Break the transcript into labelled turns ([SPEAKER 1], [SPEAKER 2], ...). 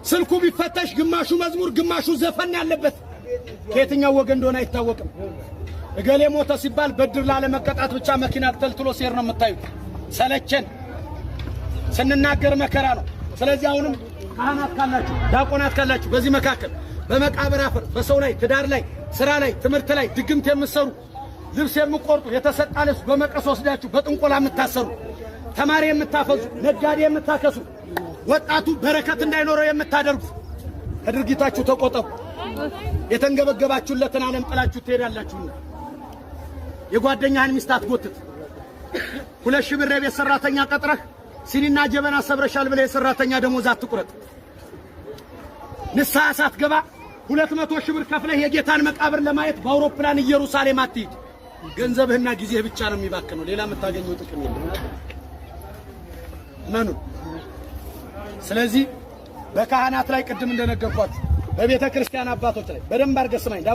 [SPEAKER 1] ስልኩ ቢፈተሽ ግማሹ መዝሙር ግማሹ ዘፈን ያለበት ከየትኛው ወገን እንደሆነ አይታወቅም። እገሌ ሞተ ሲባል በድር ላለመቀጣት ብቻ መኪና ተልትሎ ሲር ነው የምታዩት። ሰለቸን ስንናገር መከራ ነው። ስለዚህ አሁንም ካህናት ካላችሁ ዲያቆናት ካላችሁ በዚህ መካከል በመቃብር አፈር በሰው ላይ ትዳር ላይ ስራ ላይ ትምህርት ላይ ድግምት የምትሰሩ ልብስ የምትቆርጡ የተሰጣ ልብስ በመቀስ ወስዳችሁ በጥንቆላ የምታሰሩ ተማሪ የምታፈዙ ነጋዴ የምታከሱ ወጣቱ በረከት እንዳይኖረው የምታደርጉ ከድርጊታችሁ ተቆጠቡ። የተንገበገባችሁለትን ዓለም ጥላችሁ ትሄዳላችሁና የጓደኛህን ሚስት አትጎትት። 2000 ብር የቤት ሰራተኛ ቀጥረህ ሲኒና ጀበና ሰብረሻል ብለህ የሰራተኛ ደሞዝ አትቁረጥ። ንስሐ ሳትገባ 200 ሺህ ብር ከፍለህ የጌታን መቃብር ለማየት በአውሮፕላን ኢየሩሳሌም አትሂድ። ገንዘብህና ጊዜህ ብቻ ነው የሚባክነው፣ ሌላ የምታገኘው ጥቅም የለም። መኑ ስለዚህ በካህናት ላይ ቅድም እንደነገርኳችሁ በቤተ ክርስቲያን አባቶች ላይ በደንብ አድርገህ ስማኝ።